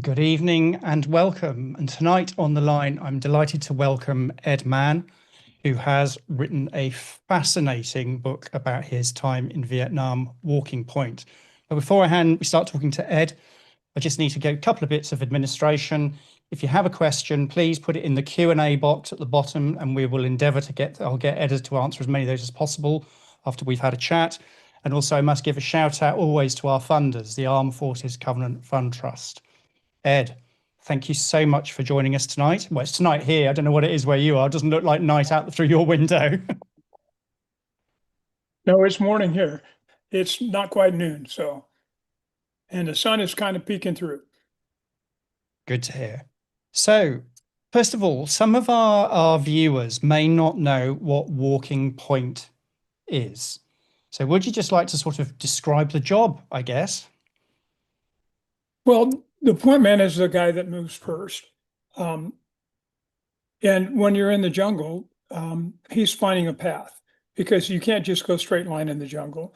Good evening and welcome. And tonight on the line, I'm delighted to welcome Ed Mann, who has written a fascinating book about his time in Vietnam, Walking Point. But beforehand, we start talking to Ed, I just need to go a couple of bits of administration. If you have a question, please put it in the Q&A box at the bottom, and we will endeavour I'll get Ed to answer as many of those as possible after we've had a chat. And also I must give a shout out always to our funders, the Armed Forces Covenant Fund Trust. Ed, thank you so much for joining us tonight. Well, it's tonight here. I don't know what it is where you are. It doesn't look like night out through your window. No, it's morning here. It's not quite noon, and the sun is kind of peeking through. Good to hear. So, first of all, some of our viewers may not know what Walking Point is. So would you just like to sort of describe the job, I guess? Well, the point man is the guy that moves first. And when you're in the jungle, he's finding a path because you can't just go straight line in the jungle.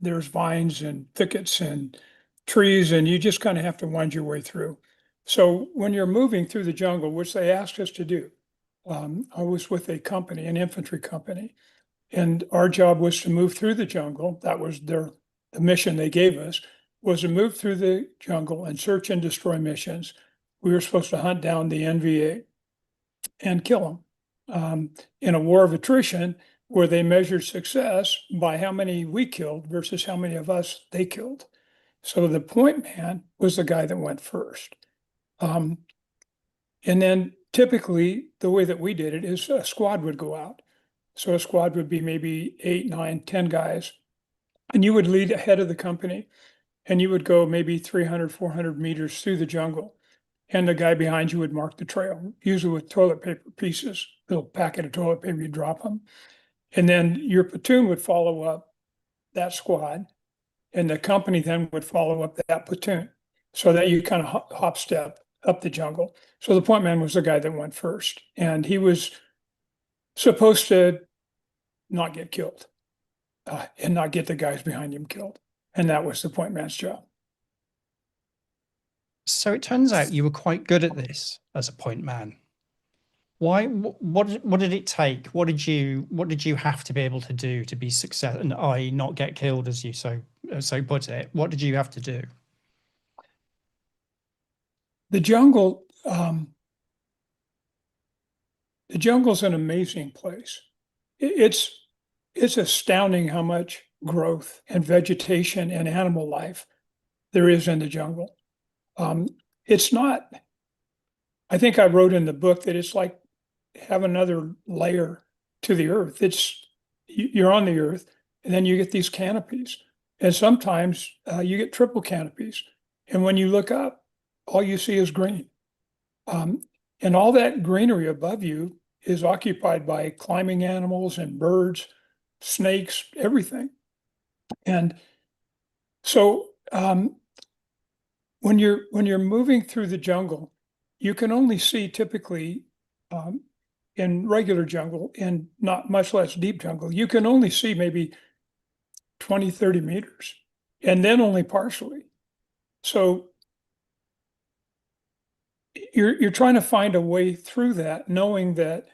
There's vines and thickets and trees, and you just kind of have to wind your way through. So when you're moving through the jungle, which they asked us to do, I was with a company, an infantry company, and our job was to move through the jungle. That was the mission they gave us, was to move through the jungle and search and destroy missions. We were supposed to hunt down the NVA and kill them in a war of attrition where they measured success by how many we killed versus how many of us they killed. So the point man was the guy that went first. And then typically the way that we did it is a squad would go out. So a squad would be maybe 8, 9, 10 guys. And you would lead ahead of the company and you would go maybe 300, 400 meters through the jungle. And the guy behind you would mark the trail, usually with toilet paper pieces, little packet of toilet paper, you drop them. And then your platoon would follow up that squad, and the company then would follow up that platoon so that you kind of hop step up the jungle. So the point man was the guy that went first, and he was supposed to not get killed and not get the guys behind him killed. And that was the point man's job. So it turns out you were quite good at this as a point man. Why? What did it take? What did you have to be able to do to be successful, and I not get killed, as you so put it? What did you have to do? The jungle, the jungle's an amazing place. It's astounding how much growth and vegetation and animal life there is in the jungle. It's not, I think I wrote in the book that it's like have another layer to the earth. You're on the earth, and then you get these canopies, and sometimes you get triple canopies. And when you look up, all you see is green. And all that greenery above you is occupied by climbing animals and birds, snakes, everything. And so when you're moving through the jungle, you can only see typically in regular jungle and not much less deep jungle, you can only see maybe 20, 30 meters, and then only partially. So you're trying to find a way through that, knowing that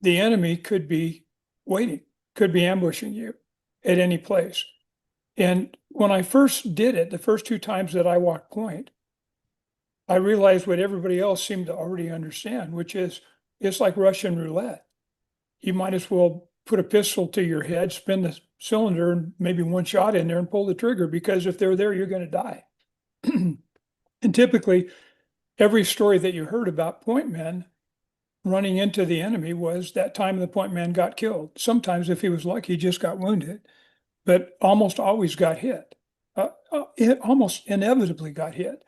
the enemy could be waiting, could be ambushing you at any place. And when I first did it, the first 2 times that I walked point, I realized what everybody else seemed to already understand, which is it's like Russian roulette. You might as well put a pistol to your head, spin the cylinder, and maybe one shot in there and pull the trigger, because if they're there, you're going to die. And typically, every story that you heard about point men running into the enemy was that time the point man got killed. Sometimes, if he was lucky, he just got wounded, but almost always got hit. It almost inevitably got hit.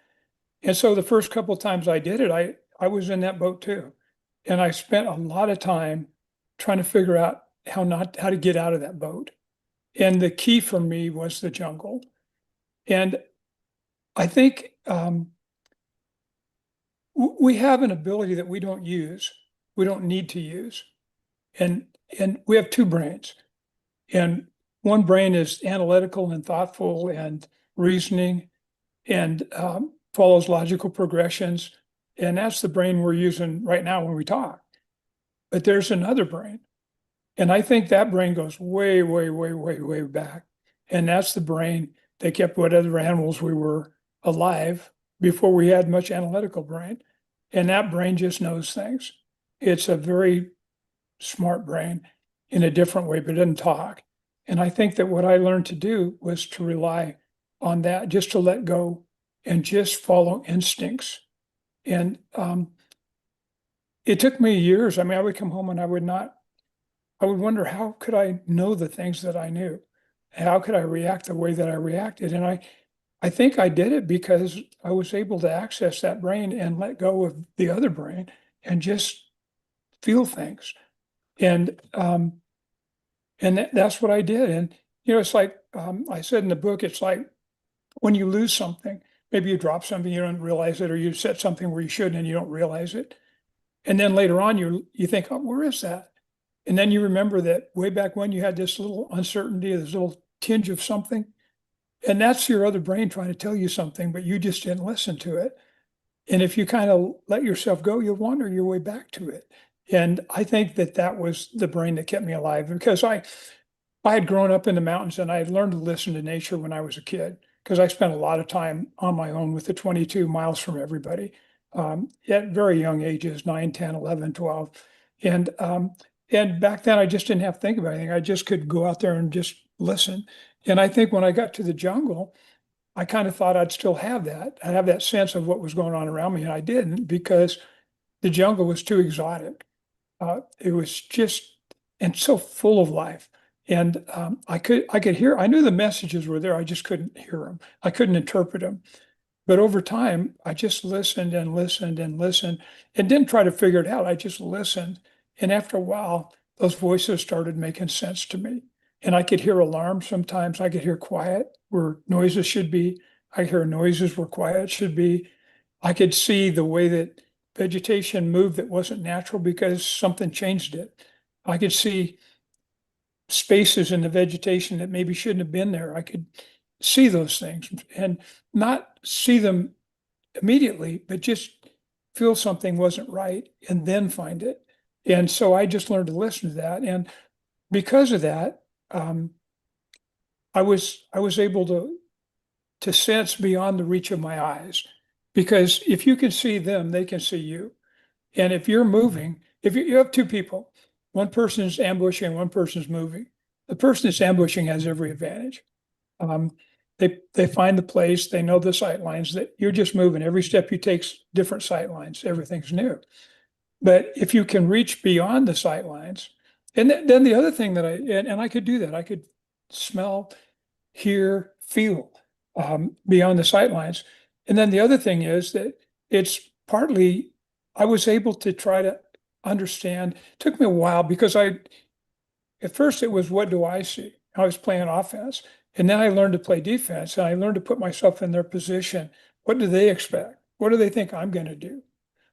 And so the first couple of times I did it, I was in that boat too. And I spent a lot of time trying to figure out how to get out of that boat. And the key for me was the jungle. And I think we have an ability that we don't use, we don't need to use. And we have 2 brains. And one brain is analytical and thoughtful and reasoning. And follows logical progressions. And that's the brain we're using right now when we talk. But there's another brain. And I think that brain goes way, way, way, way, way back. And that's the brain that kept what other animals we were alive before we had much analytical brain. And that brain just knows things. It's a very smart brain in a different way, but it doesn't talk. And I think that what I learned to do was to rely on that, just to let go and just follow instincts. And it took me years. I mean, I would come home and I would wonder, how could I know the things that I knew? How could I react the way that I reacted? And I think I did it because I was able to access that brain and let go of the other brain and just feel things. And that's what I did. And, it's like I said in the book, it's like when you lose something, maybe you drop something, you don't realize it, or you set something where you shouldn't and you don't realize it. And then later on, you think, oh, where is that? And then you remember that way back when you had this little uncertainty, this little tinge of something. And that's your other brain trying to tell you something, but you just didn't listen to it. And if you kind of let yourself go, you'll wander your way back to it. And I think that was the brain that kept me alive, because I had grown up in the mountains and I had learned to listen to nature when I was a kid, because I spent a lot of time on my own with the 22 miles from everybody at very young ages, 9, 10, 11, 12. And back then I just didn't have to think about anything. I just could go out there and just listen. And I think when I got to the jungle, I kind of thought I'd still have that. I'd have that sense of what was going on around me. And I didn't, because the jungle was too exotic. It was just, and so full of life. And I could hear, I knew the messages were there. I just couldn't hear them. I couldn't interpret them. But over time, I just listened and listened and listened and didn't try to figure it out. I just listened. And after a while, those voices started making sense to me. And I could hear alarms sometimes. I could hear quiet where noises should be. I hear noises where quiet should be. I could see the way that vegetation moved that wasn't natural because something changed it. I could see spaces in the vegetation that maybe shouldn't have been there. I could see those things and not see them immediately, but just feel something wasn't right and then find it. And so I just learned to listen to that. And because of that, I was able to sense beyond the reach of my eyes, because if you can see them, they can see you. And if you're moving, if you have two people, one person is ambushing, one person is moving. The person that's ambushing has every advantage. They find the place, they know the sight lines, that you're just moving. Every step you take, different sight lines, everything's new. But if you can reach beyond the sight lines, and then the other thing that and I could do that, I could smell, hear, feel beyond the sight lines. And then the other thing is that it's partly, I was able to try to understand. It took me a while, because at first it was, what do I see? I was playing offense. And then I learned to play defense, and I learned to put myself in their position. What do they expect? What do they think I'm going to do?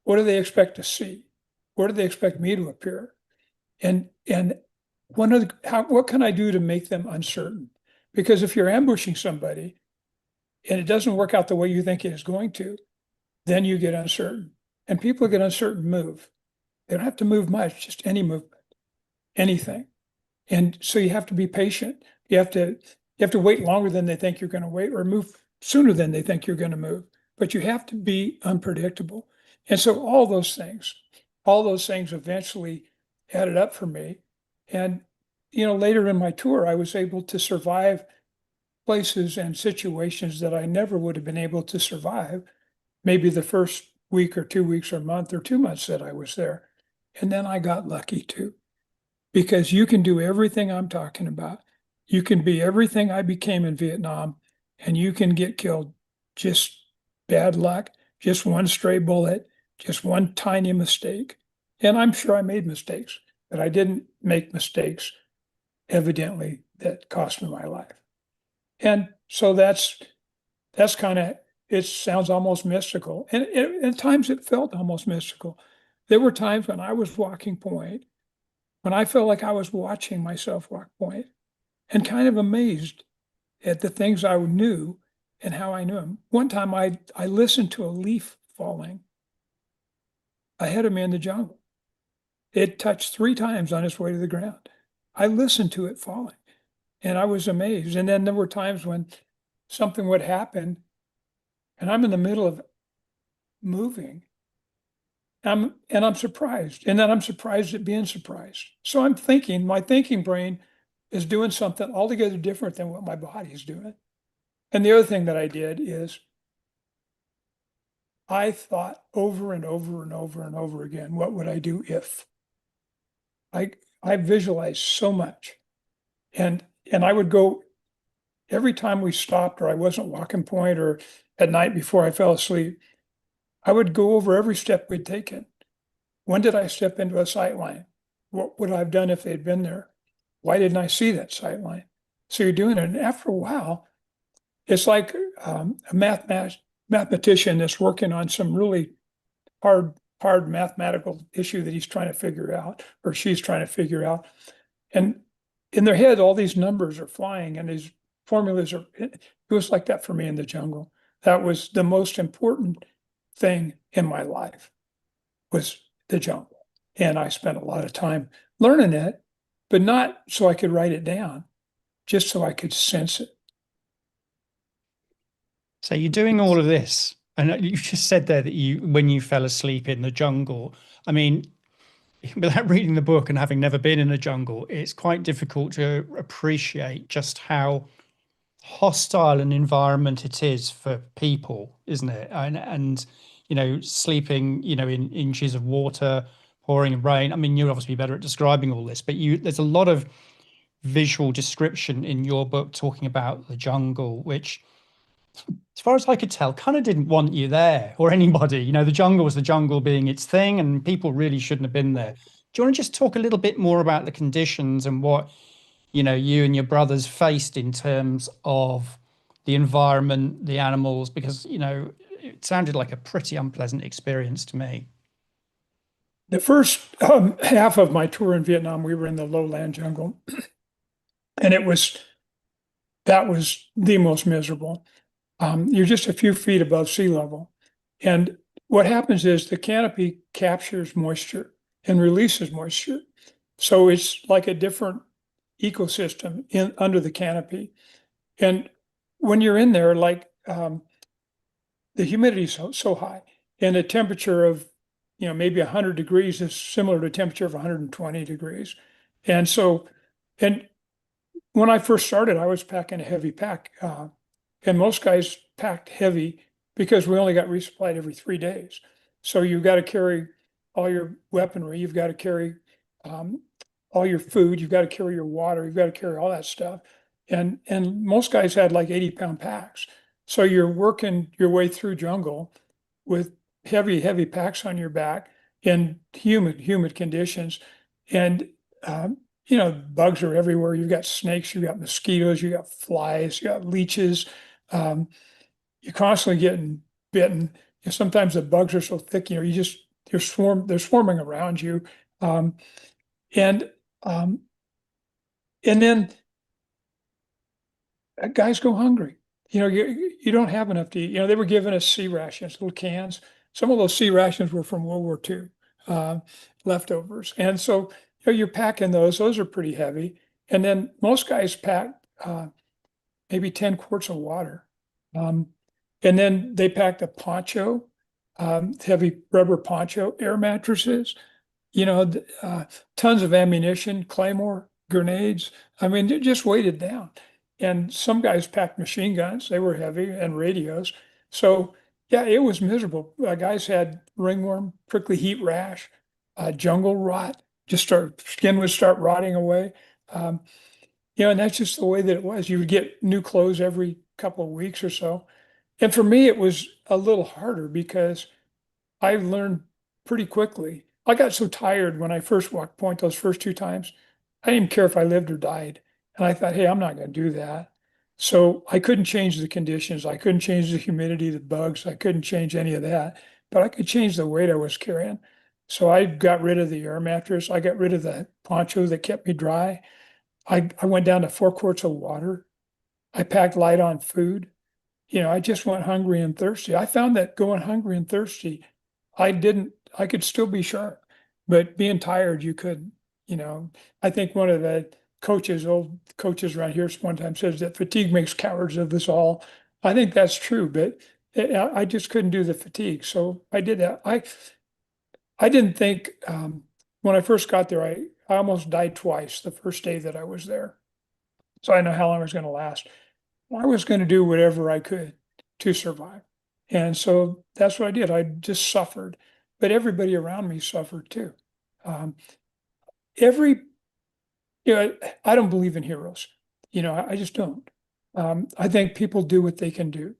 What do they expect to see? Where do they expect me to appear? And what can I do to make them uncertain? Because if you're ambushing somebody and it doesn't work out the way you think it is going to, then you get uncertain. And people get uncertain move. They don't have to move much, just any movement, anything. And so you have to be patient. You have to wait longer than they think you're going to wait, or move sooner than they think you're going to move. But you have to be unpredictable. And so all those things eventually added up for me. And, later in my tour, I was able to survive places and situations that I never would have been able to survive, maybe the first week or 2 weeks or month or 2 months that I was there. And then I got lucky too, because you can do everything I'm talking about. You can be everything I became in Vietnam, and you can get killed. Just bad luck, just one stray bullet, just one tiny mistake. And I'm sure I made mistakes, but I didn't make mistakes, evidently, that cost me my life. And so that's kind of, it sounds almost mystical. And at times it felt almost mystical. There were times when I was walking point, when I felt like I was watching myself walk point, and kind of amazed at the things I knew and how I knew him. One time I listened to a leaf falling ahead of me in the jungle. It touched 3 times on its way to the ground. I listened to it falling and I was amazed. And then there were times when something would happen and I'm in the middle of moving. And I'm surprised. And then I'm surprised at being surprised. So I'm thinking, my thinking brain is doing something altogether different than what my body is doing. And the other thing that I did is I thought over and over and over and over again, what would I do if? I visualized so much. And I would go every time we stopped or I wasn't walking point or at night before I fell asleep, I would go over every step we'd taken. When did I step into a sight line? What would I have done if they'd been there? Why didn't I see that sight line? So you're doing it. And after a while, it's like a mathematician that's working on some really hard mathematical issue that he's trying to figure out or she's trying to figure out. And in their head, all these numbers are flying and these formulas are, it was like that for me in the jungle. That was the most important thing in my life was the jungle. And I spent a lot of time learning it, but not so I could write it down, just so I could sense it. So you're doing all of this, and you just said there that when you fell asleep in the jungle, I mean, without reading the book and having never been in a jungle, it's quite difficult to appreciate just how hostile an environment it is for people, isn't it? And sleeping, in inches of water, pouring rain. I mean, you'll obviously be better at describing all this, but there's a lot of visual description in your book talking about the jungle, which, as far as I could tell, kind of didn't want you there or anybody. The jungle was the jungle being its thing, and people really shouldn't have been there. Do you want to just talk a little bit more about the conditions and what, you and your brothers faced in terms of the environment, the animals? Because, it sounded like a pretty unpleasant experience to me. The first half of my tour in Vietnam, we were in the lowland jungle, and that was the most miserable. You're just a few feet above sea level. And what happens is the canopy captures moisture and releases moisture. So it's like a different ecosystem under the canopy. And when you're in there, like the humidity is so high and a temperature of, maybe 100 degrees is similar to a temperature of 120 degrees. And when I first started, I was packing a heavy pack. And most guys packed heavy because we only got resupplied every 3 days. So you've got to carry all your weaponry, you've got to carry all your food, you've got to carry your water, you've got to carry all that stuff. And most guys had like 80-pound packs. So you're working your way through jungle with heavy packs on your back in humid conditions. And bugs are everywhere. You've got snakes, you've got mosquitoes, you got flies, you got leeches. You're constantly getting bitten. Sometimes the bugs are so thick, they're swarming around you. And then guys go hungry. You don't have enough to eat. They were giving us sea rations, little cans. Some of those sea rations were from World War II, leftovers. And so, you're packing those. Those are pretty heavy. And then most guys pack maybe 10 quarts of water. And then they packed a poncho, heavy rubber poncho, air mattresses, tons of ammunition, claymore, grenades. I mean, they're just weighted down. And some guys packed machine guns. They were heavy, and radios. So yeah, it was miserable. Guys had ringworm, prickly heat rash, jungle rot. Skin would start rotting away. And that's just the way that it was. You would get new clothes every couple of weeks or so. And for me, it was a little harder because I learned pretty quickly. I got so tired when I first walked point those first 2 times. I didn't care if I lived or died. And I thought, hey, I'm not going to do that. So I couldn't change the conditions. I couldn't change the humidity, the bugs. I couldn't change any of that. But I could change the weight I was carrying. So I got rid of the air mattress. I got rid of the poncho that kept me dry. I went down to 4 quarts of water. I packed light on food. I just went hungry and thirsty. I found that going hungry and thirsty, I could still be sharp, but being tired, you couldn't, you know. I think one of the old coaches around here one time says that fatigue makes cowards of us all. I think that's true, but I just couldn't do the fatigue. So I did that. I didn't think, when I first got there, I almost died twice the first day that I was there. So I know how long I was going to last. I was going to do whatever I could to survive. And so that's what I did. I just suffered, but everybody around me suffered too. Um, every, I don't believe in heroes. I just don't. I think people do what they can do.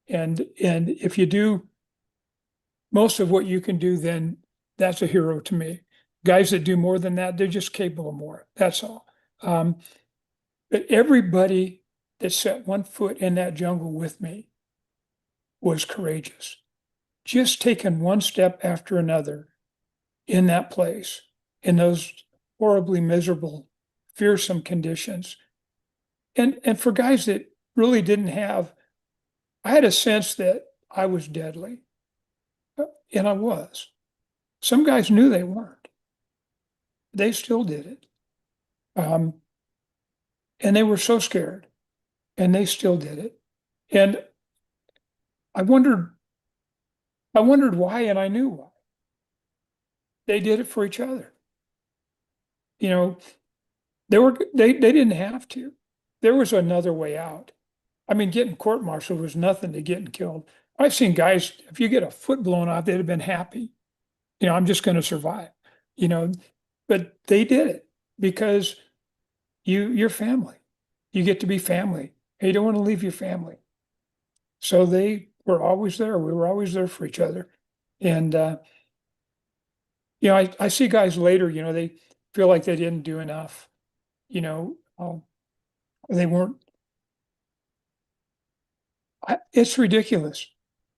And if you do most of what you can do, then that's a hero to me. Guys that do more than that, they're just capable of more. That's all. Um, but everybody that set one foot in that jungle with me was courageous. Just taking one step after another in that place, in those horribly miserable, fearsome conditions. And for guys that really didn't have, I had a sense that I was deadly, and I was. Some guys knew they weren't. They still did it. Um, and they were so scared, and they still did it. And I wondered, I wondered why, and I knew why. They did it for each other. You know, they didn't have to. There was another way out. I mean, getting court-martialed was nothing to getting killed. I've seen guys, if you get a foot blown off, they'd have been happy. I'm just going to survive. You know, but they did it because you're family. You get to be family. And you don't want to leave your family. So they were always there. We were always there for each other. And I see guys later, they feel like they didn't do enough. They weren't. It's ridiculous.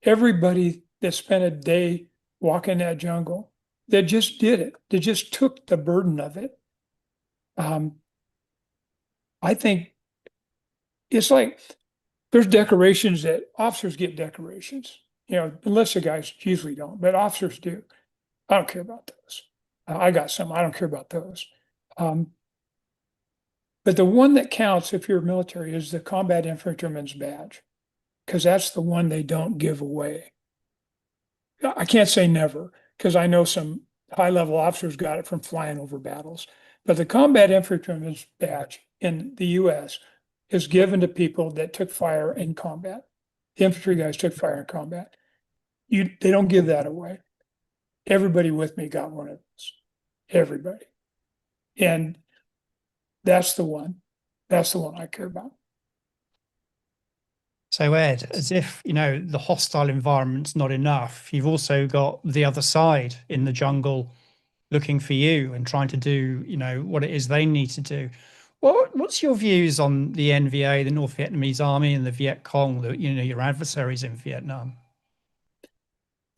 Everybody that spent a day walking that jungle, that just did it, that just took the burden of it. I think it's like there's decorations that officers get decorations, enlisted guys usually don't, but officers do. I don't care about those. I got some, I don't care about those. But the one that counts if you're military is the combat infantryman's badge, because that's the one they don't give away. I can't say never, because I know some high-level officers got it from flying over battles. But the combat infantryman's badge in the U.S. is given to people that took fire in combat. The infantry guys took fire in combat. They don't give that away. Everybody with me got one of those. Everybody. And that's the one. That's the one I care about. So Ed, as if, the hostile environment's not enough, you've also got the other side in the jungle looking for you and trying to do, what it is they need to do. What's your views on the NVA, the North Vietnamese Army, and the Viet Cong, your adversaries in Vietnam?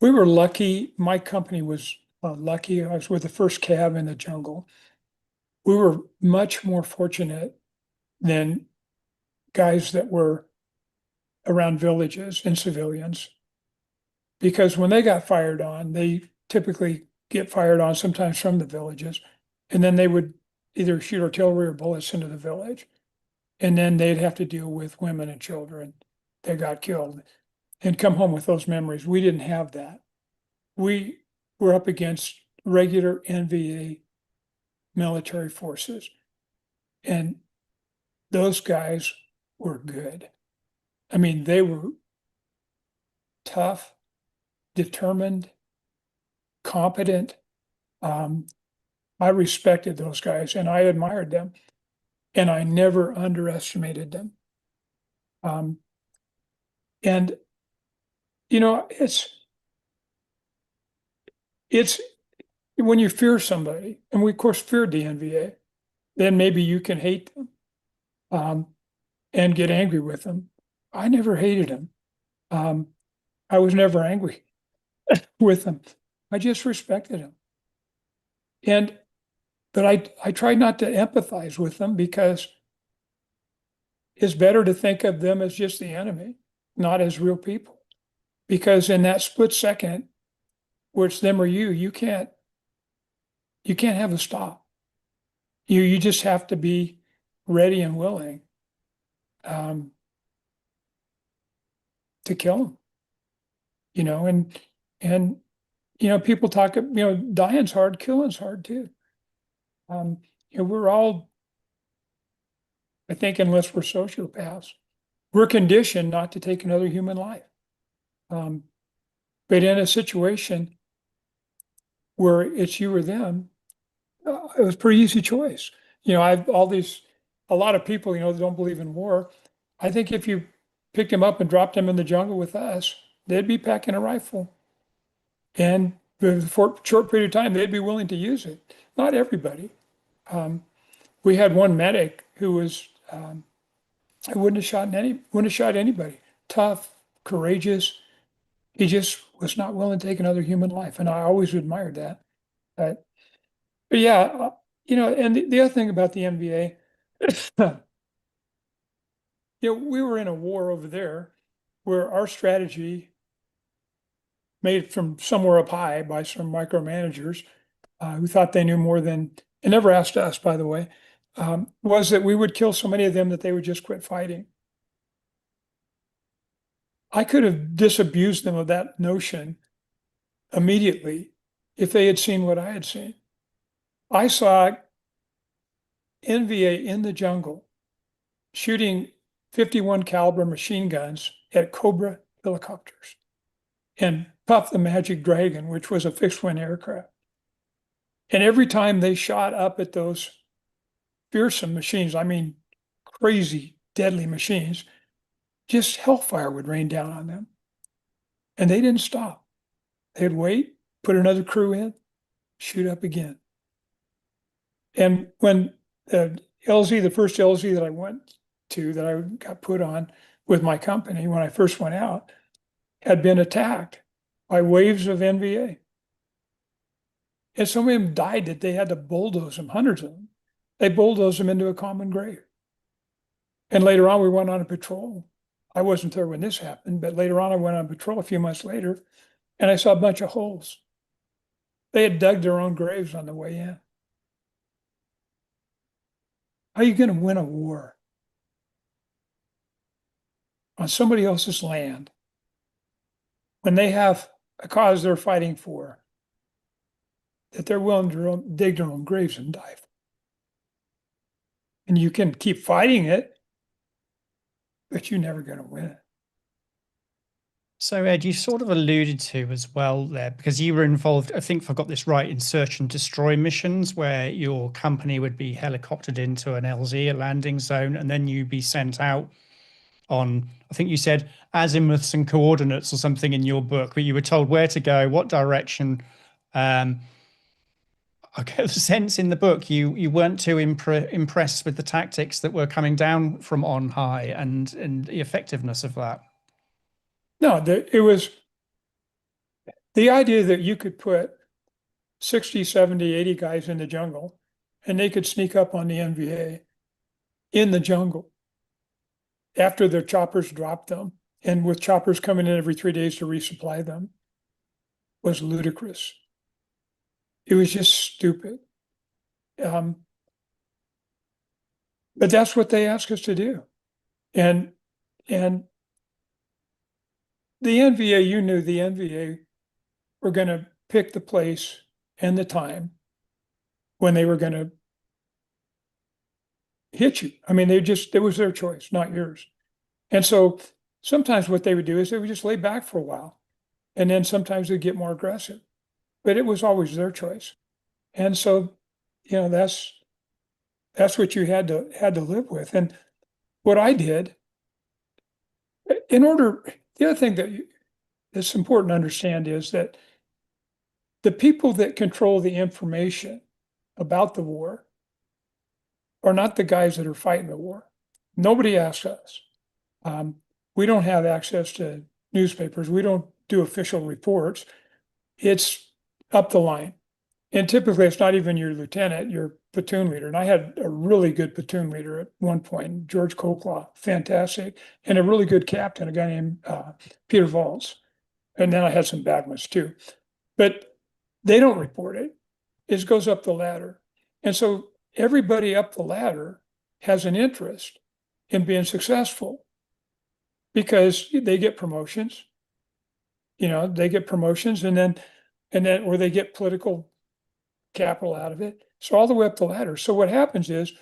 We were lucky. My company was lucky. I was with the first Cav in the jungle. We were much more fortunate than guys that were around villages and civilians, because when they got fired on, they typically get fired on sometimes from the villages, and then they would either shoot artillery or bullets into the village, and then they'd have to deal with women and children that got killed and come home with those memories. We didn't have that. We were up against regular NVA military forces, and those guys were good. I mean, they were tough, determined, competent. I respected those guys and I admired them, and I never underestimated them. And it's when you fear somebody, and we of course feared the NVA, then maybe you can hate them and get angry with them. I never hated them. I was never angry with them. I just respected them. But I tried not to empathize with them, because it's better to think of them as just the enemy. not as real people. Because in that split second, where it's them or you can't have a stop. You just have to be ready and willing um, to kill them. And people talk, dying's hard, killing's hard too. We're all, I think, unless we're sociopaths, we're conditioned not to take another human life. But in a situation where it's you or them, it was a pretty easy choice. I've a lot of people, that don't believe in war. I think if you picked them up and dropped them in the jungle with us, they'd be packing a rifle. And for a short period of time, they'd be willing to use it. Not everybody. We had one medic who was, wouldn't have shot anybody. Tough, courageous. He just was not willing to take another human life. And I always admired that. But yeah, and the other thing about the NVA, we were in a war over there where our strategy, made from somewhere up high by some micromanagers who thought they knew more than, and never asked us, by the way, was that we would kill so many of them that they would just quit fighting. I could have disabused them of that notion immediately if they had seen what I had seen. I saw NVA in the jungle shooting 51 caliber machine guns at Cobra helicopters and Puff the Magic Dragon, which was a fixed wing aircraft. And every time they shot up at those fearsome machines, I mean, crazy, deadly machines, just hellfire would rain down on them. And they didn't stop. They'd wait, put another crew in, shoot up again. And when the first LZ that I went to, that I got put on with my company when I first went out, had been attacked by waves of NVA. And so many of them died that they had to bulldoze them, hundreds of them. They bulldozed them into a common grave. And later on, we went on a patrol. I wasn't there when this happened, but later on, I went on patrol a few months later, and I saw a bunch of holes. They had dug their own graves on the way in. How are you going to win a war on somebody else's land when they have a cause they're fighting for that they're willing to dig their own graves and die for? And you can keep fighting it, but you're never going to win it. So, Ed, you sort of alluded to as well there, because you were involved, I think if I got this right, in search and destroy missions where your company would be helicoptered into an LZ, a landing zone, and then you'd be sent out on, I think you said azimuths and coordinates or something in your book, but you were told where to go, what direction. I get the sense in the book you weren't too impressed with the tactics that were coming down from on high and the effectiveness of that. No, it was the idea that you could put 60, 70, 80 guys in the jungle and they could sneak up on the NVA in the jungle after their choppers dropped them, and with choppers coming in every 3 days to resupply them, was ludicrous. It was just stupid. But that's what they asked us to do. And the NVA, you knew the NVA were going to pick the place and the time when they were going to hit you. I mean, it was their choice, not yours. And so sometimes what they would do is they would just lay back for a while. And then sometimes they'd get more aggressive. But it was always their choice. And so, that's what you had to live with. And what I did, the other thing that's important to understand is that the people that control the information about the war are not the guys that are fighting the war. Nobody asks us. We don't have access to newspapers. We don't do official reports. It's up the line. And typically it's not even your lieutenant, your platoon leader. And I had a really good platoon leader at one point, George Colclaw, fantastic, and a really good captain, a guy named Peter Valls. And then I had some bad ones too. But they don't report it. It goes up the ladder. And so everybody up the ladder has an interest in being successful because they get promotions. They get promotions and then or they get political capital out of it. So all the way up the ladder. So what happens is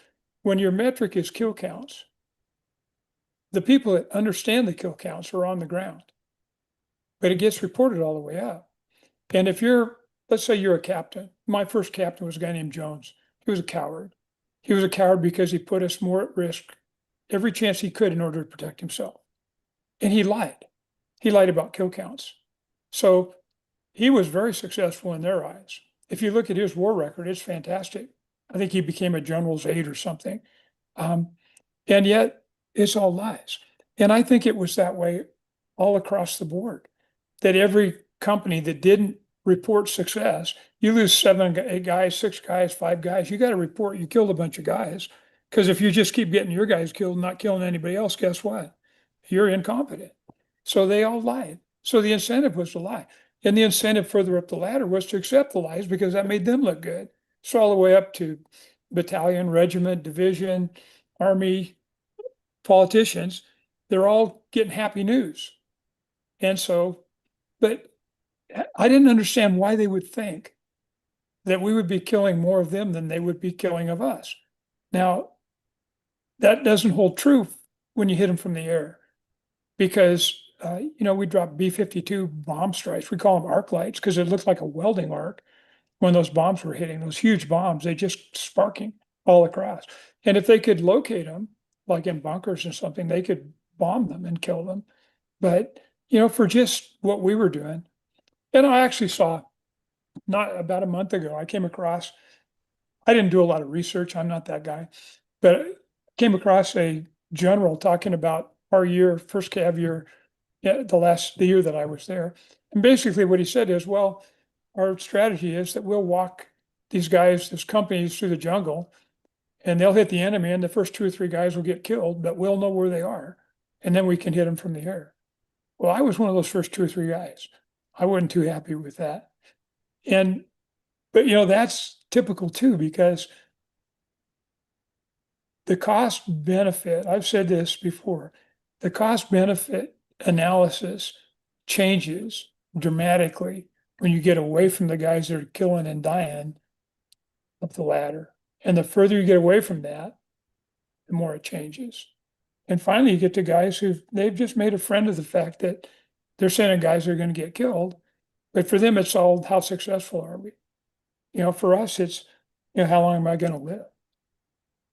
when your metric is kill counts, the people that understand the kill counts are on the ground, but it gets reported all the way up. And if let's say you're a captain. My first captain was a guy named Jones. He was a coward. He was a coward because he put us more at risk every chance he could in order to protect himself. And he lied. He lied about kill counts. So he was very successful in their eyes. If you look at his war record, it's fantastic. I think he became a general's aide or something. And yet it's all lies. And I think it was that way all across the board, that every company that didn't report success, you lose 7, 8 guys, 6 guys, 5 guys, you got to report you killed a bunch of guys. Because if you just keep getting your guys killed and not killing anybody else, guess what? You're incompetent. So they all lied. So the incentive was to lie. And the incentive further up the ladder was to accept the lies because that made them look good. So all the way up to battalion, regiment, division, army, politicians, they're all getting happy news. And so, but I didn't understand why they would think that we would be killing more of them than they would be killing of us. Now, that doesn't hold true when you hit them from the air because, we dropped B-52 bomb strikes. We call them arc lights because it looked like a welding arc when those bombs were hitting, those huge bombs, they just sparking all across. And if they could locate them, like in bunkers or something, they could bomb them and kill them. But, for just what we were doing, and I actually saw, not about a month ago, I came across, I didn't do a lot of research, I'm not that guy, but I came across a general talking about our year, first Cav year, the year that I was there. And basically what he said is, well, our strategy is that we'll walk these companies through the jungle and they'll hit the enemy and the first 2 or 3 guys will get killed, but we'll know where they are. And then we can hit them from the air. Well, I was one of those first 2 or 3 guys. I wasn't too happy with that. But that's typical too, because the cost benefit, I've said this before, the cost benefit analysis changes dramatically when you get away from the guys that are killing and dying up the ladder. And the further you get away from that, the more it changes. And finally, you get to guys they've just made a friend of the fact that they're sending guys that are going to get killed. But for them, it's all how successful are we? For us, it's, how long am I going to live?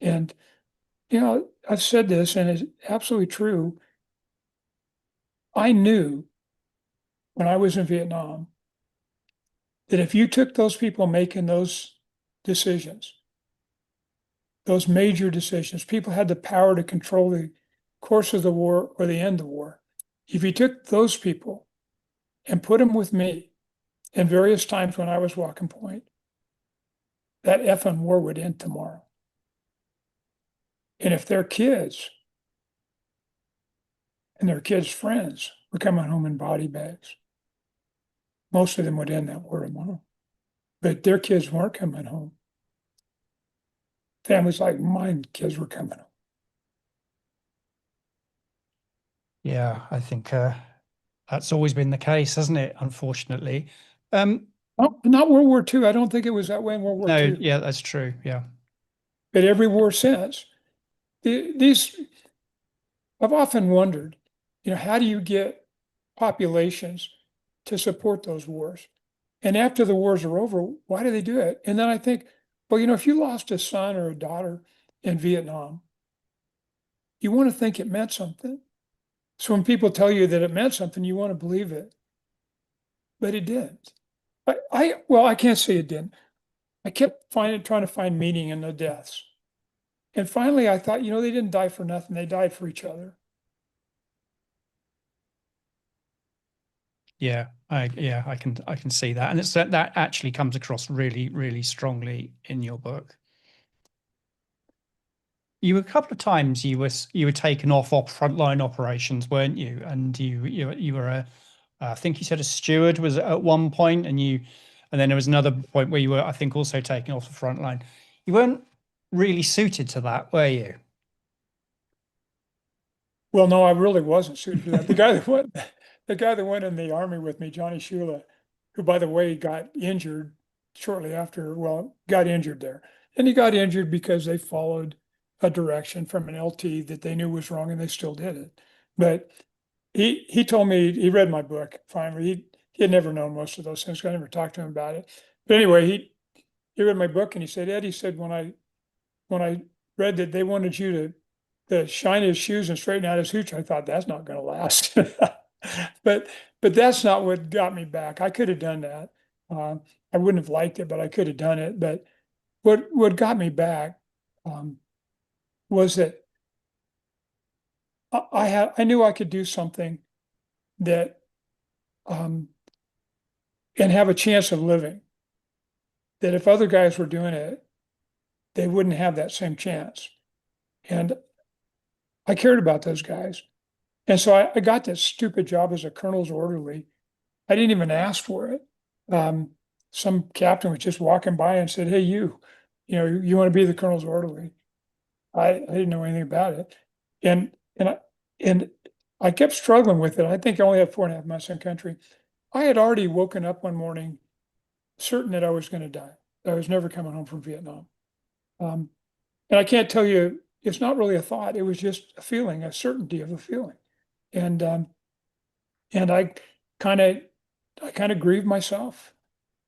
And, I've said this and it's absolutely true. I knew when I was in Vietnam that if you took those people making those decisions, those major decisions, people had the power to control the course of the war or the end of the war. If you took those people and put them with me in various times when I was walking point, that effing war would end tomorrow. And if their kids and their kids' friends were coming home in body bags, most of them would end that war tomorrow. But their kids weren't coming home. Families like mine, kids were coming home. Yeah, I think that's always been the case, hasn't it? Unfortunately. Not World War II. I don't think it was that way in World War No, II. yeah, that's true. Yeah. But every war since, I've often wondered, how do you get populations to support those wars? And after the wars are over, why do they do it? And then I think, well, if you lost a son or a daughter in Vietnam, you want to think it meant something. So when people tell you that it meant something, you want to believe it. But it didn't. I can't say it didn't. I kept trying to find meaning in the deaths. And finally I thought, they didn't die for nothing. They died for each other. Yeah, I can see that. And it's that actually comes across really, really strongly in your book. you were a couple of times you were taken off frontline operations, weren't you? And you were a I think you said a steward was at one point, and then there was another point where you were, I think, also taken off the front line. You weren't really suited to that, were you? Well, no, I really wasn't suited for that. The guy that went in the army with me, Johnny Shula, who, by the way, got injured shortly after, well, got injured there. And he got injured because they followed a direction from an LT that they knew was wrong and they still did it. But he told me, he read my book finally. He had never known most of those things. I never talked to him about it. But anyway, he read my book and he said, Ed, he said, when I read that they wanted you to shine his shoes and straighten out his hooch, I thought that's not going to last. But that's not what got me back. I could have done that. I wouldn't have liked it, but I could have done it. But what got me back was that I knew I could do something that and have a chance of living. That if other guys were doing it, they wouldn't have that same chance. And I cared about those guys. And so I got this stupid job as a colonel's orderly. I didn't even ask for it. Some captain was just walking by and said, "Hey, you want to be the colonel's orderly?" I didn't know anything about it. And and I kept struggling with it. I think I only had 4.5 months in country. I had already woken up one morning certain that I was going to die. I was never coming home from Vietnam. And I can't tell you, it's not really a thought. It was just a feeling, a certainty of a feeling. And I kind of grieved myself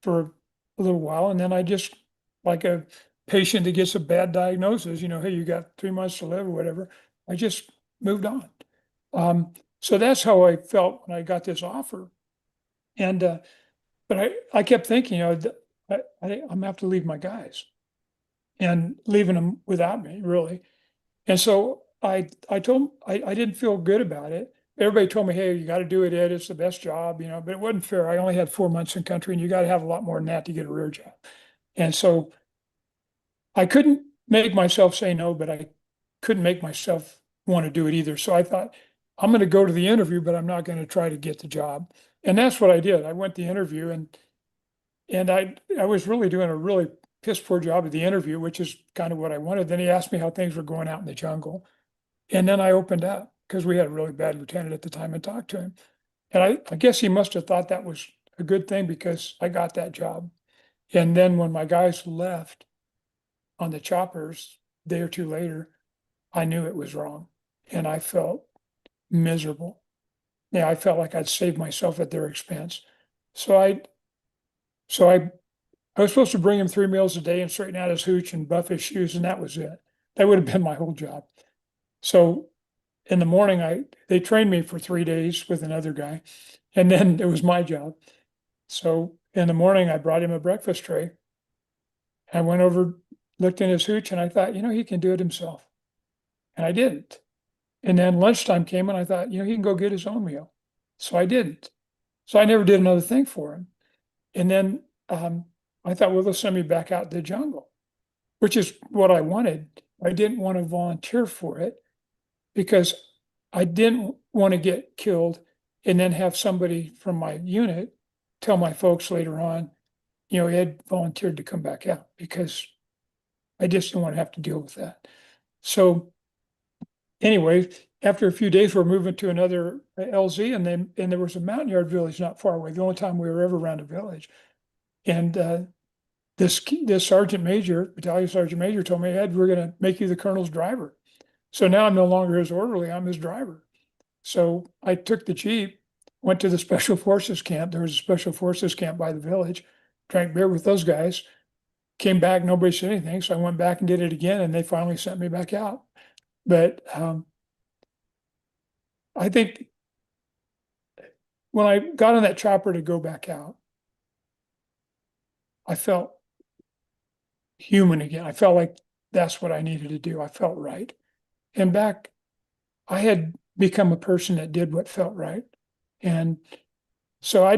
for a little while, and then I just, like a patient that gets a bad diagnosis, hey, you got 3 months to live or whatever. I just moved on. So that's how I felt when I got this offer. And but I kept thinking, I'm gonna have to leave my guys, and leaving them without me, really. And so I told I didn't feel good about it. Everybody told me, "Hey, you got to do it, Ed. It's the best job," but it wasn't fair. I only had 4 months in country, and you got to have a lot more than that to get a rear job. And so I couldn't make myself say no, but I couldn't make myself want to do it either. So I thought, I'm going to go to the interview, but I'm not going to try to get the job. And that's what I did. I went to the interview, and I was really doing a really piss poor job of the interview, which is kind of what I wanted. Then he asked me how things were going out in the jungle. And then I opened up because we had a really bad lieutenant at the time and talked to him. And I guess he must have thought that was a good thing because I got that job. And then when my guys left on the choppers a day or two later, I knew it was wrong. And I felt miserable. Yeah, I felt like I'd saved myself at their expense. So I was supposed to bring him 3 meals a day and straighten out his hooch and buff his shoes, and that was it. That would have been my whole job. So in the morning, they trained me for 3 days with another guy, and then it was my job. So in the morning, I brought him a breakfast tray. I went over, looked in his hooch, and I thought, he can do it himself. And I didn't. And then lunchtime came, and I thought, he can go get his own meal. So I didn't. So I never did another thing for him. And then I thought, well, they'll send me back out to the jungle, which is what I wanted. I didn't want to volunteer for it because I didn't want to get killed and then have somebody from my unit tell my folks later on, Ed volunteered to come back out, because I just didn't want to have to deal with that. So anyway, after a few days, we're moving to another LZ, and there was a mountain yard village not far away. The only time we were ever around a village. And this sergeant major, battalion sergeant major, told me, Ed, we're going to make you the colonel's driver. So now I'm no longer his orderly, I'm his driver. So I took the Jeep, went to the special forces camp. There was a special forces camp by the village, drank beer with those guys, came back, nobody said anything. So I went back and did it again, and they finally sent me back out. But I think when I got on that chopper to go back out, I felt human again. I felt like that's what I needed to do. I felt right. And back, I had become a person that did what felt right. And so I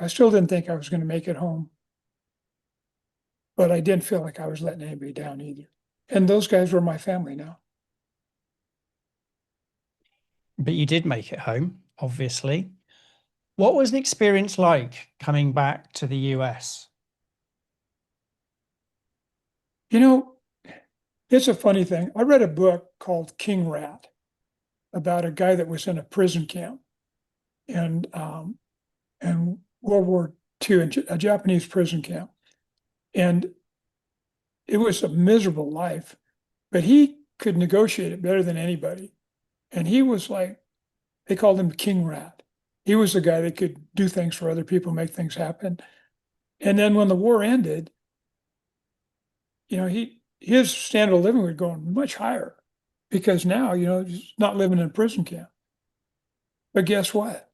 still didn't think I was going to make it home. But I didn't feel like I was letting anybody down either. And those guys were my family now. but you did make it home, obviously. What was the experience like coming back to the US? You know, it's a funny thing. I read a book called King Rat about a guy that was in a prison camp and in World War II, in a Japanese prison camp. And it was a miserable life, but he could negotiate it better than anybody. And he was like, they called him King Rat. He was the guy that could do things for other people, make things happen. And then when the war ended, his standard of living would go much higher because now, he's not living in a prison camp. But guess what?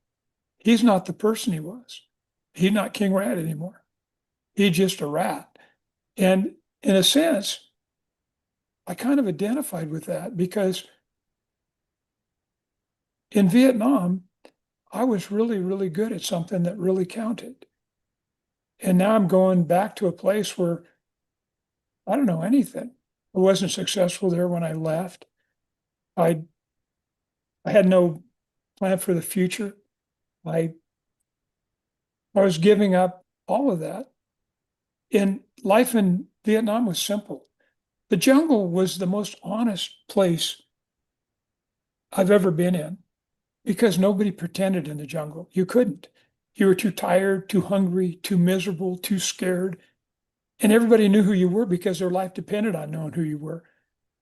He's not the person he was. He's not King Rat anymore. He's just a rat. And in a sense, I kind of identified with that because in Vietnam, I was really, really good at something that really counted. And now I'm going back to a place where I don't know anything. I wasn't successful there when I left. I I had no plan for the future. I I was giving up all of that. And life in Vietnam was simple. The jungle was the most honest place I've ever been in because nobody pretended in the jungle. You couldn't. You were too tired, too hungry, too miserable, too scared. And everybody knew who you were because their life depended on knowing who you were.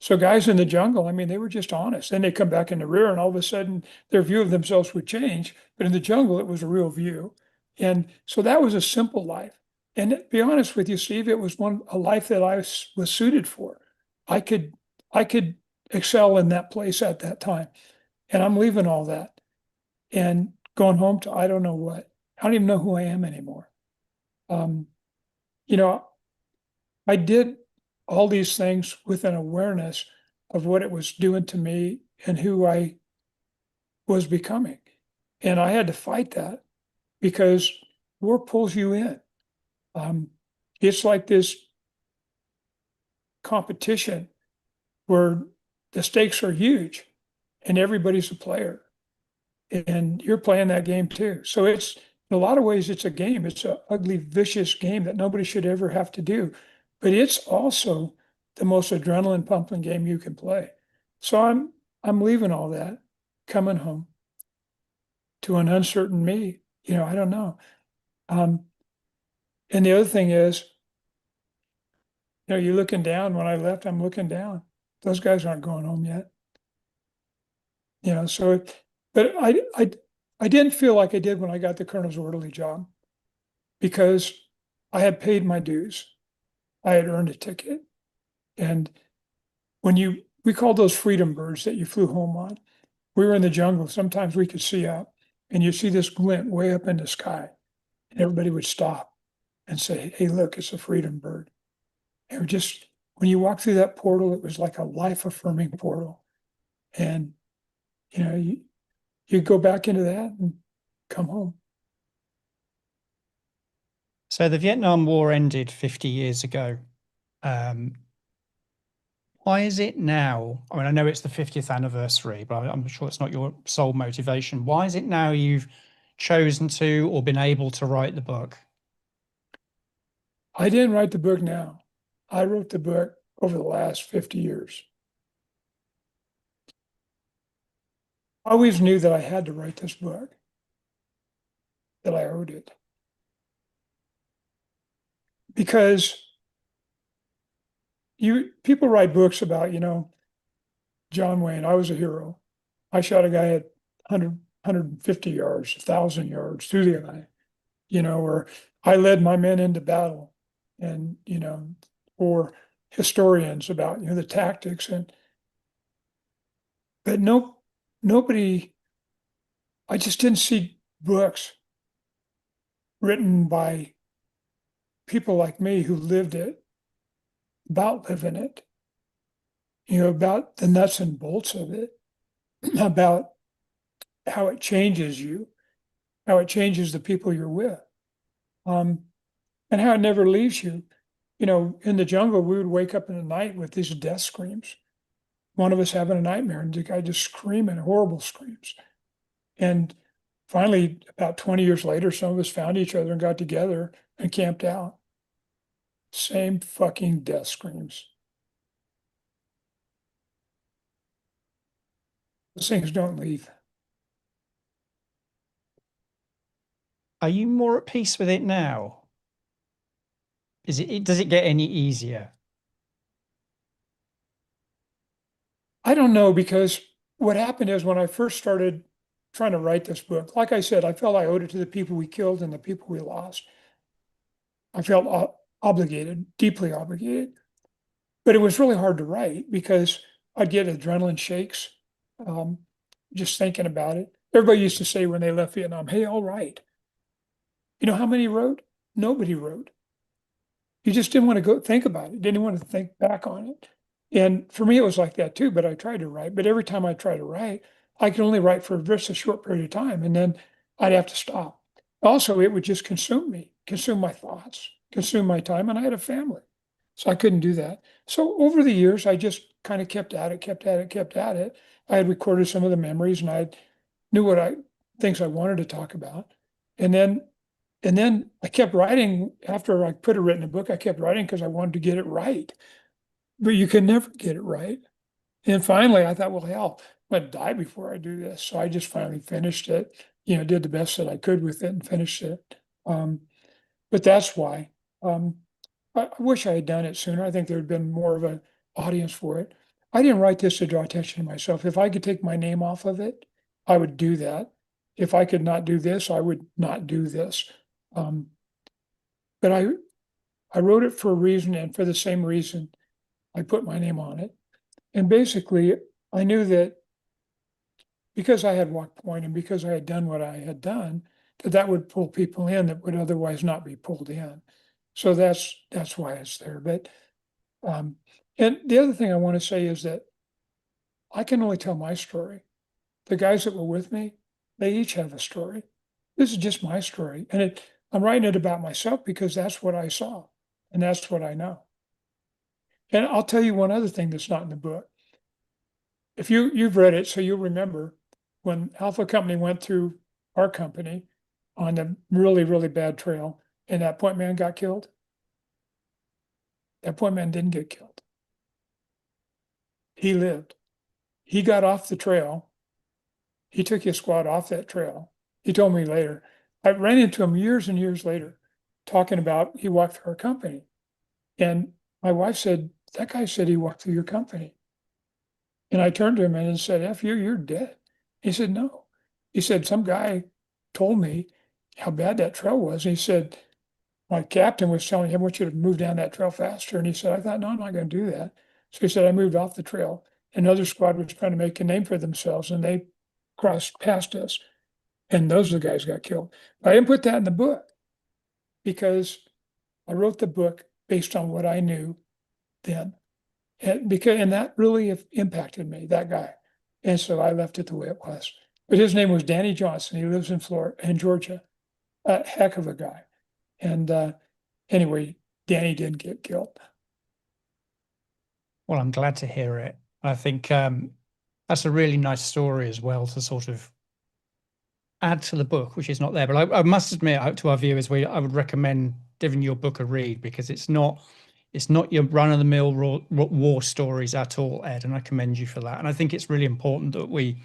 So guys in the jungle, I mean, they were just honest. Then they come back in the rear and all of a sudden their view of themselves would change. But in the jungle, it was a real view. And so that was a simple life. And to be honest with you, Steve, it was a life that I was suited for. I could I could excel in that place at that time. And I'm leaving all that and going home to I don't know what. I don't even know who I am anymore. Um, you know, I did all these things with an awareness of what it was doing to me and who I was becoming. And I had to fight that because war pulls you in. Um, it's like this competition where the stakes are huge and everybody's a player and you're playing that game too. So it's in a lot of ways, it's a game. It's an ugly, vicious game that nobody should ever have to do. But it's also the most adrenaline pumping game you can play. So I'm leaving all that, coming home to an uncertain me. I don't know. Um, and the other thing is, you're looking down. When I left, I'm looking down. Those guys aren't going home yet. So but I didn't feel like I did when I got the colonel's orderly job because I had paid my dues. I had earned a ticket. And we called those freedom birds that you flew home on. We were in the jungle. Sometimes we could see up and you see this glint way up in the sky. And everybody would stop and say, "Hey, look, it's a freedom bird." And when you walk through that portal, it was like a life affirming portal. And, you go back into that and come home. So the Vietnam War ended 50 years ago. Um, why is it now? I mean, I know it's the 50th anniversary, but I'm sure it's not your sole motivation. Why is it now you've chosen to or been able to write the book? I didn't write the book now. I wrote the book over the last 50 years. I always knew that I had to write this book, that I owed it. Because people write books about, John Wayne, I was a hero. I shot a guy at 150 yards, 1,000 yards through the eye, or I led my men into battle and, or historians about, the tactics but nobody, I just didn't see books written by people like me who lived it, about living it, about the nuts and bolts of it, about how it changes you, how it changes the people you're with, um, and how it never leaves you. In the jungle, we would wake up in the night with these death screams. one of us having a nightmare and the guy just screaming horrible screams. And finally, about 20 years later, some of us found each other and got together and camped out. Same fucking death screams. Those things don't leave. Are you more at peace with it now? Does it get any easier? I don't know, because what happened is when I first started trying to write this book, like I said, I felt I owed it to the people we killed and the people we lost. I felt obligated, deeply obligated. But it was really hard to write because I'd get adrenaline shakes um, just thinking about it. Everybody used to say when they left Vietnam, "Hey, I'll write." You know how many wrote? Nobody wrote. You just didn't want to go think about it, didn't want to think back on it. And for me, it was like that too, but I tried to write. But every time I tried to write, I could only write for just a short period of time, and then I'd have to stop. Also, it would just consume me, consume my thoughts, consume my time, and I had a family. So I couldn't do that. So over the years, I just kind of kept at it, kept at it, kept at it. I had recorded some of the memories and I knew things I wanted to talk about. And then I kept writing after I put it written a book. I kept writing because I wanted to get it right. But you can never get it right. And finally, I thought, well, hell, I'm going to die before I do this. So I just finally finished it, did the best that I could with it and finished it. But that's why. I wish I had done it sooner. I think there had been more of an audience for it. I didn't write this to draw attention to myself. If I could take my name off of it, I would do that. If I could not do this, I would not do this. But I wrote it for a reason, and for the same reason, I put my name on it. And basically, I knew that because I had walked point and because I had done what I had done, that would pull people in that would otherwise not be pulled in. So that's why it's there. But and the other thing I want to say is that I can only tell my story. The guys that were with me, they each have a story. This is just my story, and I'm writing it about myself because that's what I saw, and that's what I know. And I'll tell you one other thing that's not in the book. If you've read it, so you'll remember when Alpha Company went through our company on the really, really bad trail, and that point man got killed. That point man didn't get killed. He lived. He got off the trail. He took his squad off that trail. He told me later. I ran into him years and years later, talking about he walked through our company. And my wife said, "That guy said he walked through your company." And I turned to him and said, "F you, you're dead." He said, "No." He said, "Some guy told me how bad that trail was." And he said, "My captain was telling him, I want you to move down that trail faster." And he said, "I thought, no, I'm not going to do that." So he said, "I moved off the trail." Another squad was trying to make a name for themselves and they crossed past us. And those are the guys who got killed. I didn't put that in the book because I wrote the book based on what I knew then. And that really impacted me, that guy. And so I left it the way it was. But his name was Danny Johnson. He lives in Florida, in Georgia. A heck of a guy. And anyway, Danny didn't get killed. Well, I'm glad to hear it. I think that's a really nice story as well to sort of add to the book, which is not there. But I must admit to our viewers, I would recommend giving your book a read because it's not your run-of-the-mill war stories at all, Ed, and I commend you for that. And I think it's really important that we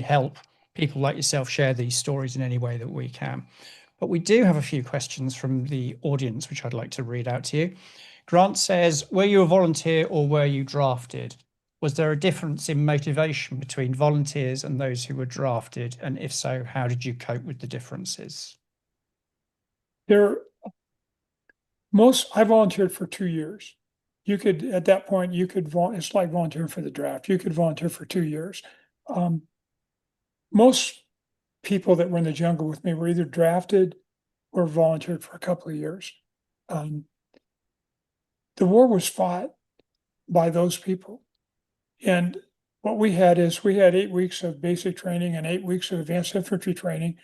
help people like yourself share these stories in any way that we can. But we do have a few questions from the audience, which I'd like to read out to you. Grant says, were you a volunteer or were you drafted? Was there a difference in motivation between volunteers and those who were drafted? And if so, how did you cope with the differences? I volunteered for 2 years. At that point, it's like volunteering for the draft. You could volunteer for 2 years. Most people that were in the jungle with me were either drafted or volunteered for a couple of years. The war was fought by those people. And what we had 8 weeks of basic training and 8 weeks of advanced infantry training,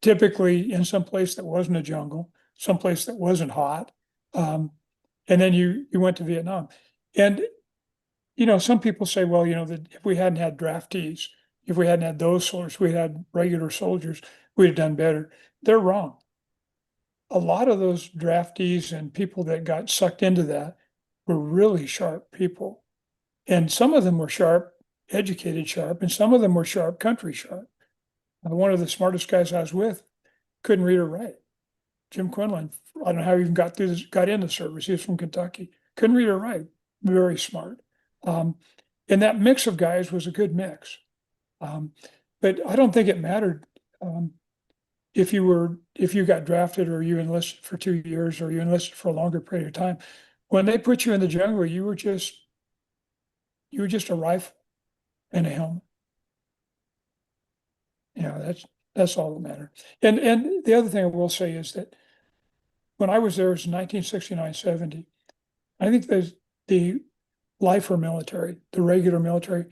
typically in some place that wasn't a jungle, someplace that wasn't hot. And then you went to Vietnam. And some people say, well, that if we hadn't had draftees, if we hadn't had those soldiers, we had regular soldiers, we'd have done better. They're wrong. A lot of those draftees and people that got sucked into that were really sharp people. And some of them were sharp, educated sharp, and some of them were sharp, country sharp. One of the smartest guys I was with couldn't read or write. Jim Quinlan, I don't know how he even got into service. He was from Kentucky. Couldn't read or write. Very smart. And that mix of guys was a good mix. But I don't think it mattered if you got drafted or you enlisted for 2 years or you enlisted for a longer period of time. When they put you in the jungle, you were just a rifle and a helmet. That's all that mattered. And the other thing I will say is that when I was there, it was 1969, 70. I think the lifer military, the regular military,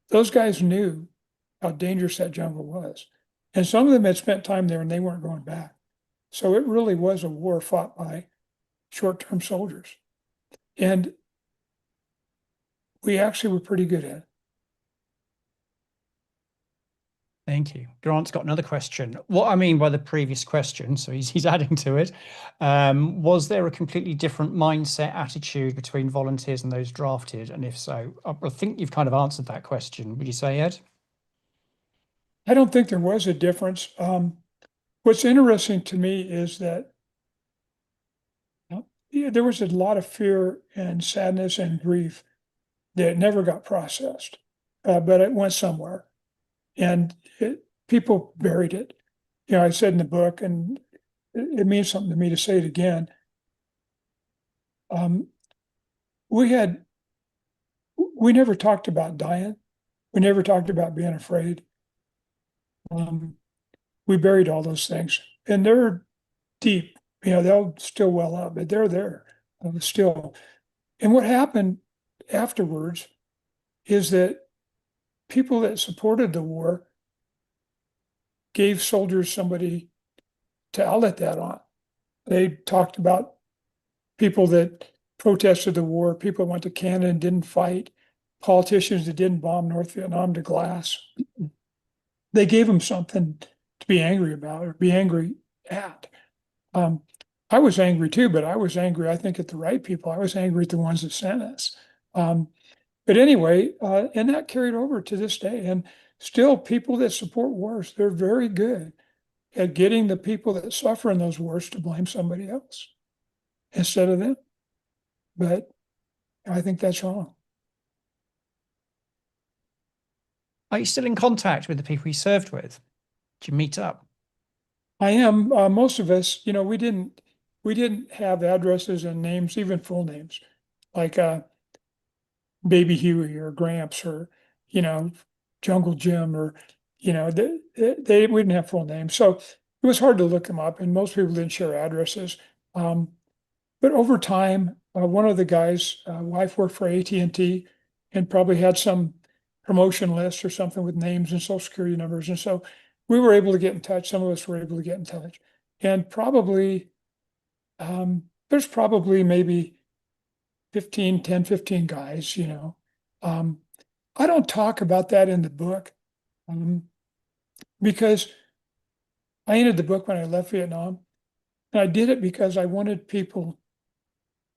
those guys knew how dangerous that jungle was. And some of them had spent time there and they weren't going back. So it really was a war fought by short-term soldiers. And we actually were pretty good at it. Thank you. Grant's got another question. What I mean by the previous question, so he's adding to it, was there a completely different mindset, attitude between volunteers and those drafted? And if so, I think you've kind of answered that question. Would you say, Ed? I don't think there was a difference. What's interesting to me is that there was a lot of fear and sadness and grief that never got processed, but it went somewhere. And people buried it. I said in the book, and it means something to me to say it again. We never talked about dying. We never talked about being afraid. We buried all those things, and they're deep. They'll still well up, but they're there still. And what happened afterwards is that people that supported the war gave soldiers somebody to outlet that on. They talked about people that protested the war, people that went to Canada and didn't fight, politicians that didn't bomb North Vietnam to glass. They gave them something to be angry about or be angry at. I was angry too, but I was angry, I think, at the right people. I was angry at the ones that sent us. But anyway, and that carried over to this day. And still, people that support wars, they're very good at getting the people that suffer in those wars to blame somebody else instead of them. But I think that's wrong. Are you still in contact with the people you served with? Did you meet up? I am. Most of us, we didn't have addresses and names, even full names, like Baby Huey or Gramps or Jungle Jim or we didn't have full names, so it was hard to look them up, and most people didn't share addresses. But over time, one of the guys' wife worked for AT&T and probably had some promotion list or something with names and social security numbers, and so we were able to get in touch. Some of us were able to get in touch, and probably there's probably maybe 15 guys. I don't talk about that in the book because I ended the book when I left Vietnam, and I did it because I wanted people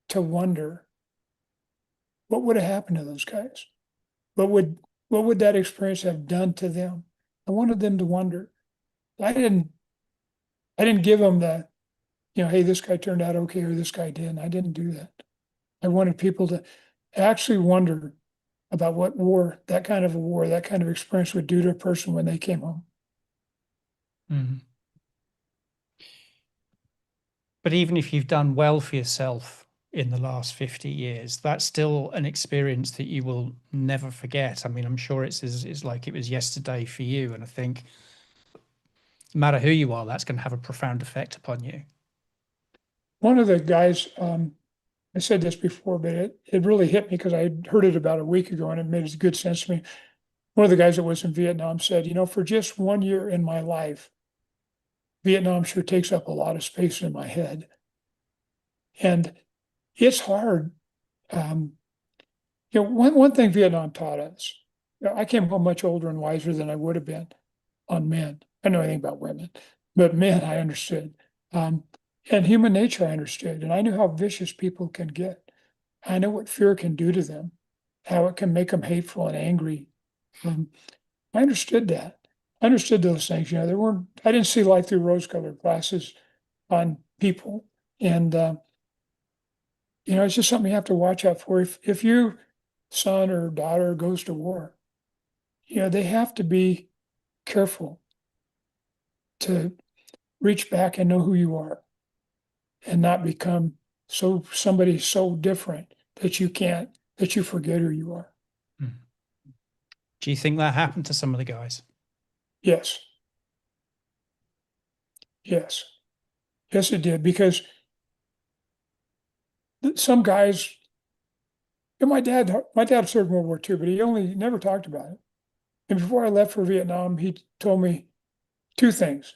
to wonder what would have happened to those guys. What would that experience have done to them? I wanted them to wonder. I didn't give them the, hey, this guy turned out okay or this guy didn't. I didn't do that. I wanted people to actually wonder about what that kind of experience would do to a person when they came home. Mm-hmm. But even if you've done well for yourself in the last 50 years, that's still an experience that you will never forget. I mean, I'm sure it's like it was yesterday for you. And I think no matter who you are, that's going to have a profound effect upon you. One of the guys, I said this before, but it really hit me because I had heard it about a week ago and it made good sense to me. One of the guys that was in Vietnam said, for just 1 year in my life, Vietnam sure takes up a lot of space in my head. And it's hard. one thing Vietnam taught us, I came home much older and wiser than I would have been on men. I know anything about women, but men I understood. Um, and human nature I understood. And I knew how vicious people can get. I know what fear can do to them, how it can make them hateful and angry. Um, I understood that. I understood those things. I didn't see life through rose-colored glasses on people. And it's just something you have to watch out for. If your son or daughter goes to war, they have to be careful to reach back and know who you are and not become somebody so different that you forget who you are. Hmm. Do you think that happened to some of the guys? Yes. Yes. Yes, it did. Because some guys, my dad served World War II, but he only never talked about it. And before I left for Vietnam, he told me two things.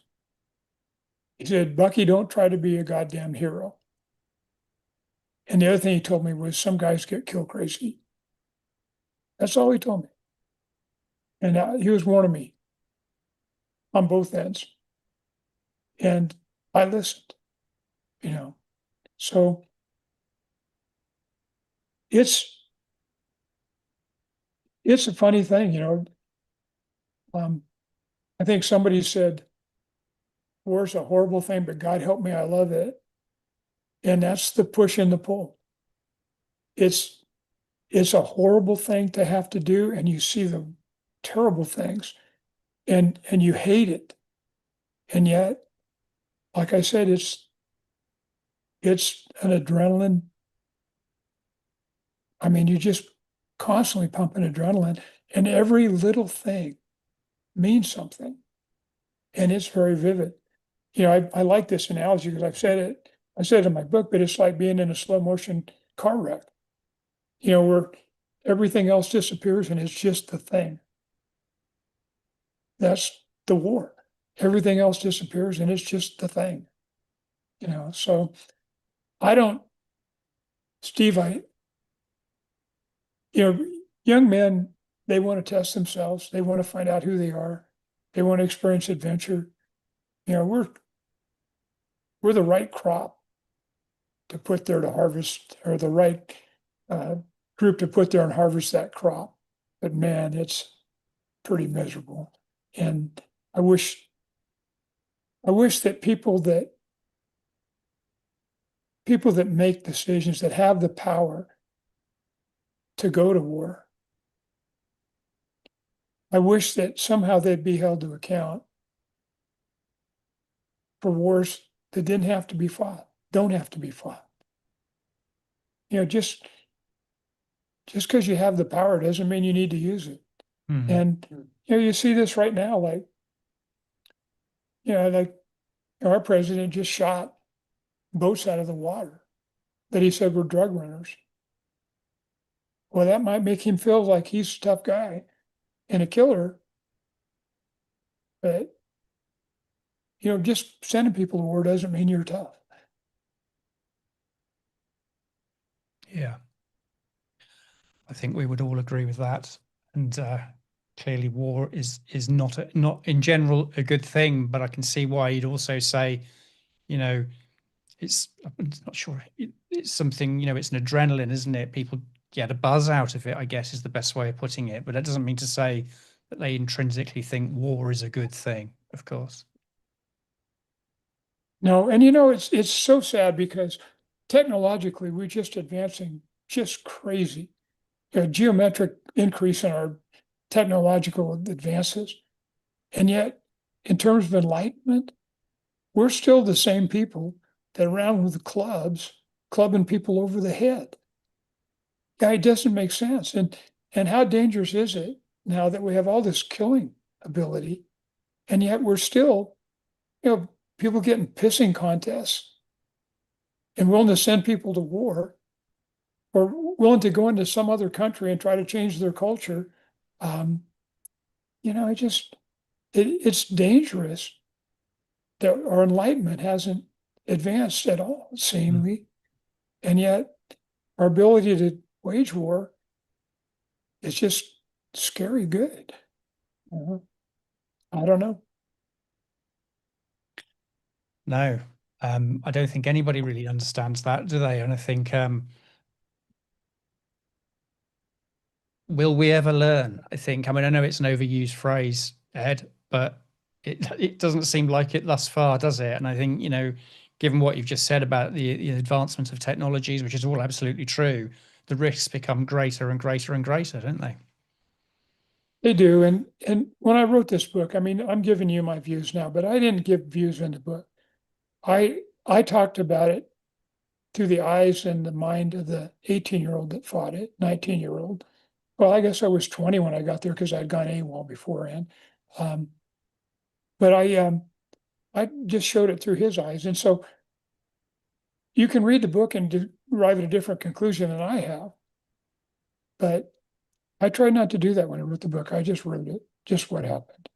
He said, Bucky, don't try to be a goddamn hero. And the other thing he told me was some guys get kill crazy. That's all he told me. And he was warning me on both ends. And I listened, you know. So it's a funny thing. Um, I think somebody said, war's a horrible thing, but God help me, I love it. And that's the push and the pull. It's a horrible thing to have to do, and you see the terrible things and you hate it. And yet, like I said, it's an adrenaline. I mean, you just constantly pumping adrenaline, and every little thing means something. And it's very vivid. I like this analogy because I said it in my book, but it's like being in a slow motion car wreck, where everything else disappears and it's just the thing. That's the war. Everything else disappears and it's just the thing. So I don't, Steve, you know, young men, they want to test themselves. They want to find out who they are. They want to experience adventure. We're the right crop to put there to harvest, or the right uh, group to put there and harvest that crop. But man, it's pretty miserable. And I wish that people that make decisions, that have the power to go to war, I wish that somehow they'd be held to account for wars that didn't have to be fought, don't have to be fought. Just because you have the power doesn't mean you need to use it. Mm-hmm. And you see this right now, like our president just shot boats out of the water that he said were drug runners. Well, that might make him feel like he's a tough guy and a killer, but just sending people to war doesn't mean you're tough. Yeah, I think we would all agree with that. And clearly, war is not in general a good thing. But I can see why you'd also say, I'm not sure. It's something, it's an adrenaline, isn't it? People get a buzz out of it, I guess, is the best way of putting it. But that doesn't mean to say that they intrinsically think war is a good thing, of course. No, and it's so sad because technologically we're just advancing just crazy. A geometric increase in our technological advances. And yet, in terms of enlightenment, we're still the same people that are around with clubs, clubbing people over the head. Yeah, it doesn't make sense. And how dangerous is it now that we have all this killing ability, and yet we're still, people getting pissing contests and willing to send people to war, or willing to go into some other country and try to change their culture. It's dangerous that our enlightenment hasn't advanced at all, seemingly. And yet our ability to wage war it's just scary good. I don't know. No, I don't think anybody really understands that, do they? And I think, will we ever learn? I think, I mean, I know it's an overused phrase, Ed, but it doesn't seem like it thus far, does it? And I think, given what you've just said about the advancement of technologies, which is all absolutely true, the risks become greater and greater and greater, don't they? They do. And when I wrote this book, I mean, I'm giving you my views now, but I didn't give views in the book. I talked about it through the eyes and the mind of the 18-year-old that fought it, 19-year-old. Well, I guess I was 20 when I got there because I'd gone AWOL beforehand. But I just showed it through his eyes. And so you can read the book and arrive at a different conclusion than I have. But I tried not to do that when I wrote the book. I just wrote it, just what happened.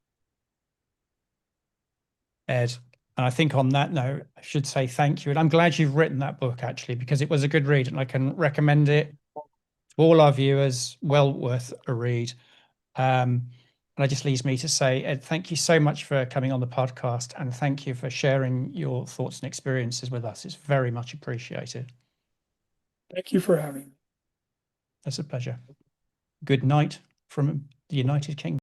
Ed, and I think on that note, I should say thank you. And I'm glad you've written that book, actually, because it was a good read and I can recommend it to all our viewers. Well worth a read. And it just leaves me to say, Ed, thank you so much for coming on the podcast and thank you for sharing your thoughts and experiences with us. It's very much appreciated. Thank you for having me. It's a pleasure. Good night from the United Kingdom.